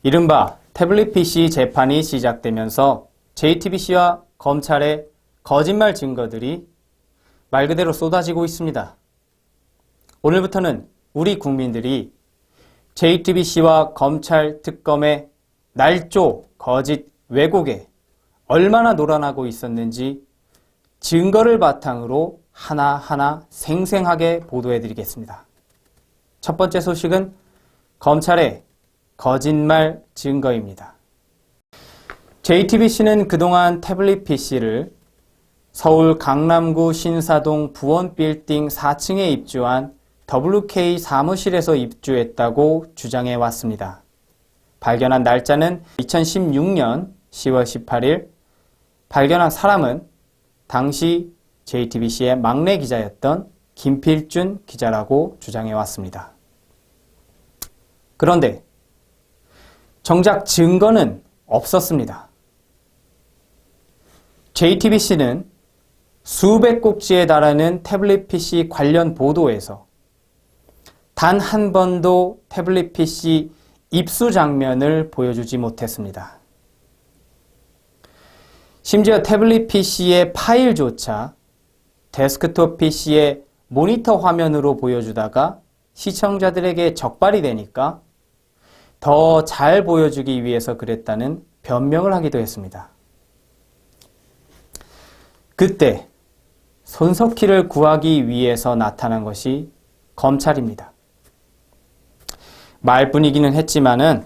이른바 태블릿 PC 재판이 시작되면서 JTBC와 검찰의 거짓말 증거들이 말 그대로 쏟아지고 있습니다. 오늘부터는 우리 국민들이 JTBC와 검찰 특검의 날조, 거짓, 왜곡에 얼마나 놀아나고 있었는지 증거를 바탕으로 하나하나 생생하게 보도해드리겠습니다. 첫 번째 소식은 검찰의 거짓말 증거입니다. JTBC는 그동안 태블릿 PC를 서울 강남구 신사동 부원빌딩 4층에 입주한 WK 사무실에서 입주했다고 주장해 왔습니다. 발견한 날짜는 2016년 10월 18일, 발견한 사람은 당시 JTBC의 막내 기자였던 김필준 기자라고 주장해 왔습니다. 그런데 정작 증거는 없었습니다. JTBC는 수백 꼭지에 달하는 태블릿 PC 관련 보도에서 단 한 번도 태블릿 PC 입수 장면을 보여주지 못했습니다. 심지어 태블릿 PC의 파일조차 데스크톱 PC의 모니터 화면으로 보여주다가 시청자들에게 적발이 되니까 더 잘 보여주기 위해서 그랬다는 변명을 하기도 했습니다. 그때 손석희를 구하기 위해서 나타난 것이 검찰입니다. 말뿐이기는 했지만은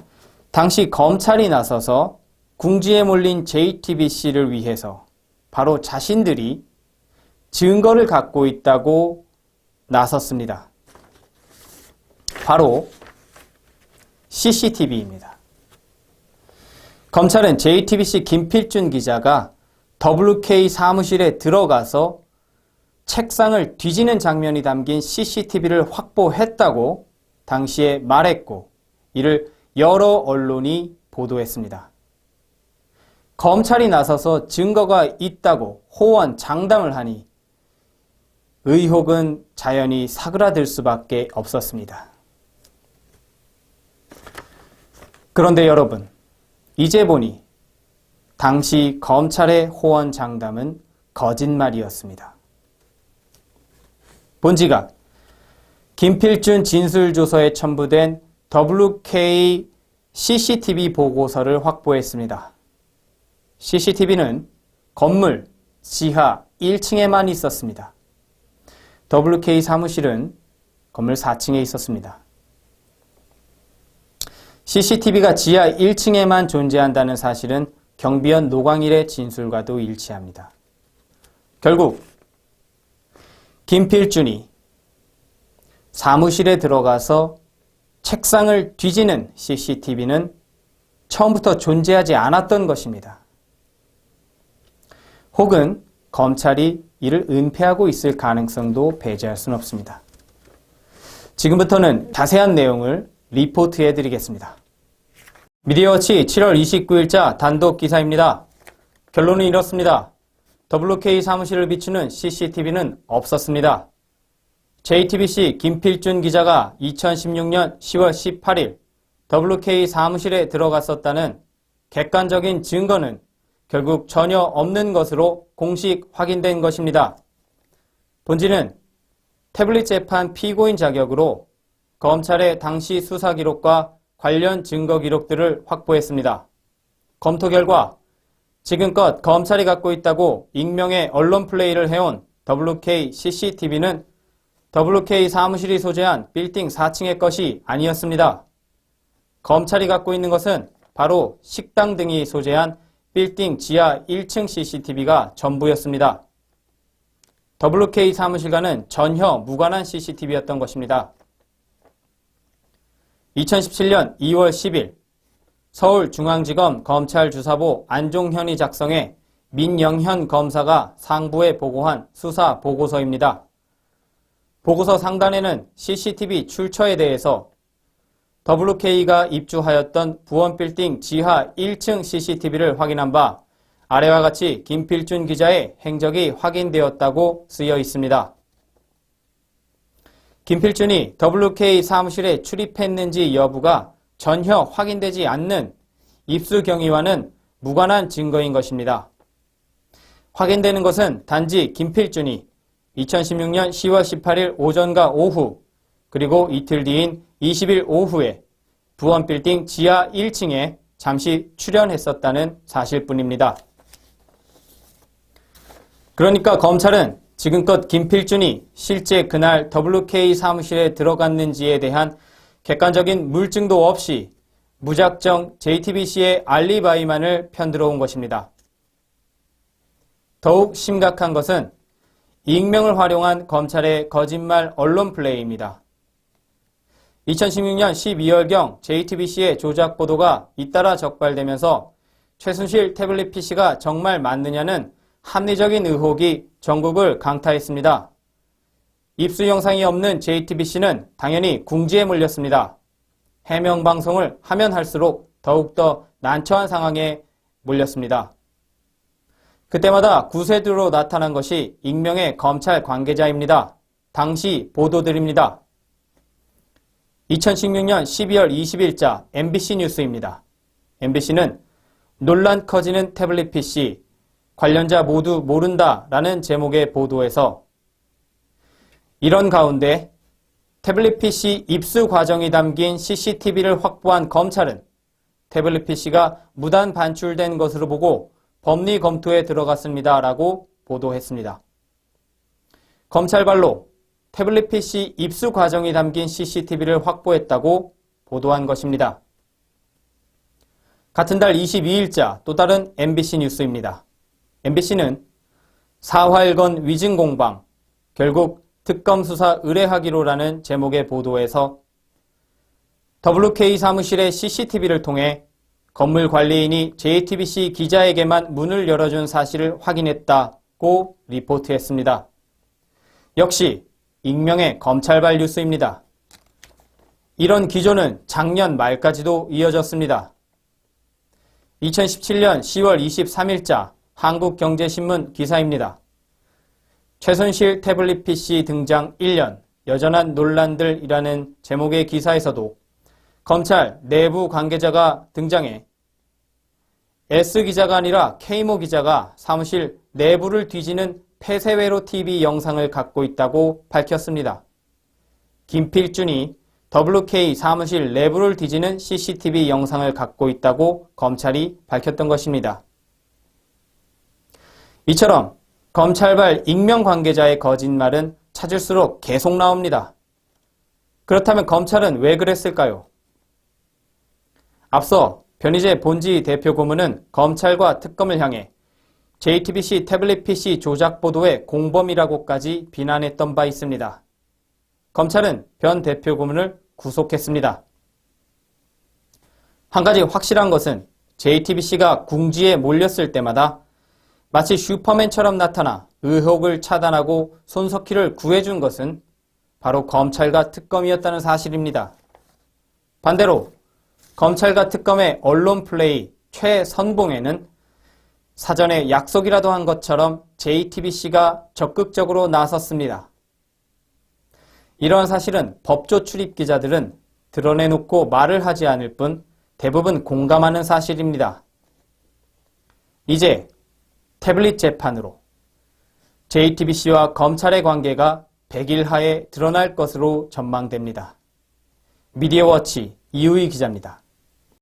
당시 검찰이 나서서 궁지에 몰린 JTBC를 위해서 바로 자신들이 증거를 갖고 있다고 나섰습니다. 바로 CCTV입니다. 검찰은 JTBC 김필준 기자가 WK 사무실에 들어가서 책상을 뒤지는 장면이 담긴 CCTV를 확보했다고 당시에 말했고, 이를 여러 언론이 보도했습니다. 검찰이 나서서 증거가 있다고 호언장담을 하니 의혹은 자연히 사그라들 수밖에 없었습니다. 그런데 여러분, 이제 보니 당시 검찰의 호언장담은 거짓말이었습니다. 본지각 김필준 진술조서에 첨부된 WK CCTV 보고서를 확보했습니다. CCTV는 건물 지하 1층에만 있었습니다. WK 사무실은 건물 4층에 있었습니다. CCTV가 지하 1층에만 존재한다는 사실은 경비원 노광일의 진술과도 일치합니다. 결국 김필준이 사무실에 들어가서 책상을 뒤지는 CCTV는 처음부터 존재하지 않았던 것입니다. 혹은 검찰이 이를 은폐하고 있을 가능성도 배제할 수는 없습니다. 지금부터는 자세한 내용을 리포트해 드리겠습니다. 미디어워치 7월 29일자 단독 기사입니다. 결론은 이렇습니다. WK 사무실을 비추는 CCTV는 없었습니다. JTBC 김필준 기자가 2016년 10월 18일 WK 사무실에 들어갔었다는 객관적인 증거는 결국 전혀 없는 것으로 공식 확인된 것입니다. 본지는 태블릿 재판 피고인 자격으로 검찰의 당시 수사 기록과 관련 증거 기록들을 확보했습니다. 검토 결과 지금껏 검찰이 갖고 있다고 익명의 언론 플레이를 해온 WK CCTV는 WK 사무실이 소재한 빌딩 4층의 것이 아니었습니다. 검찰이 갖고 있는 것은 바로 식당 등이 소재한 빌딩 지하 1층 CCTV가 전부였습니다. WK 사무실과는 전혀 무관한 CCTV였던 것입니다. 2017년 2월 10일 서울중앙지검 검찰주사보 안종현이 작성해 민영현 검사가 상부에 보고한 수사 보고서입니다. 보고서 상단에는 CCTV 출처에 대해서 WK가 입주하였던 부원빌딩 지하 1층 CCTV를 확인한 바 아래와 같이 김필준 기자의 행적이 확인되었다고 쓰여 있습니다. 김필준이 WK 사무실에 출입했는지 여부가 전혀 확인되지 않는 입수 경위와는 무관한 증거인 것입니다. 확인되는 것은 단지 김필준이 2016년 10월 18일 오전과 오후 그리고 이틀 뒤인 20일 오후에 부원빌딩 지하 1층에 잠시 출연했었다는 사실뿐입니다. 그러니까 검찰은 지금껏 김필준이 실제 그날 WK 사무실에 들어갔는지에 대한 객관적인 물증도 없이 무작정 JTBC의 알리바이만을 편들어온 것입니다. 더욱 심각한 것은 익명을 활용한 검찰의 거짓말 언론 플레이입니다. 2016년 12월경 JTBC의 조작 보도가 잇따라 적발되면서 최순실 태블릿 PC가 정말 맞느냐는 합리적인 의혹이 전국을 강타했습니다. 입수 영상이 없는 JTBC는 당연히 궁지에 몰렸습니다. 해명 방송을 하면 할수록 더욱더 난처한 상황에 몰렸습니다. 그때마다 구세주로 나타난 것이 익명의 검찰 관계자입니다. 당시 보도들입니다. 2016년 12월 20일자 MBC 뉴스입니다. MBC는 논란 커지는 태블릿 PC, 관련자 모두 모른다라는 제목의 보도에서 이런 가운데 태블릿 PC 입수 과정이 담긴 CCTV를 확보한 검찰은 태블릿 PC가 무단 반출된 것으로 보고 법리 검토에 들어갔습니다. 라고 보도했습니다. 검찰발로 태블릿 PC 입수 과정이 담긴 CCTV를 확보했다고 보도한 것입니다. 같은 달 22일자 또 다른 MBC 뉴스입니다. MBC는 사활건 위증 공방, 결국 특검 수사 의뢰하기로라는 제목의 보도에서 WK 사무실의 CCTV를 통해 건물 관리인이 JTBC 기자에게만 문을 열어준 사실을 확인했다고 리포트했습니다. 역시 익명의 검찰발 뉴스입니다. 이런 기조는 작년 말까지도 이어졌습니다. 2017년 10월 23일자 한국경제신문 기사입니다. 최순실 태블릿 PC 등장 1년, 여전한 논란들이라는 제목의 기사에서도 검찰 내부 관계자가 등장해 S기자가 아니라 K모 기자가 사무실 내부를 뒤지는 폐쇄회로 TV 영상을 갖고 있다고 밝혔습니다. 김필준이 WK 사무실 내부를 뒤지는 CCTV 영상을 갖고 있다고 검찰이 밝혔던 것입니다. 이처럼 검찰발 익명 관계자의 거짓말은 찾을수록 계속 나옵니다. 그렇다면 검찰은 왜 그랬을까요? 앞서 변희재 본지 대표 고문은 검찰과 특검을 향해 JTBC 태블릿 PC 조작 보도의 공범이라고까지 비난했던 바 있습니다. 검찰은 변 대표 고문을 구속했습니다. 한 가지 확실한 것은 JTBC가 궁지에 몰렸을 때마다 마치 슈퍼맨처럼 나타나 의혹을 차단하고 손석희를 구해준 것은 바로 검찰과 특검이었다는 사실입니다. 반대로 검찰과 특검의 언론 플레이 최선봉에는 사전에 약속이라도 한 것처럼 JTBC가 적극적으로 나섰습니다. 이러한 사실은 법조 출입 기자들은 드러내놓고 말을 하지 않을 뿐 대부분 공감하는 사실입니다. 이제 태블릿 재판으로 JTBC와 검찰의 관계가 100일 하에 드러날 것으로 전망됩니다. 미디어워치 이우희 기자입니다.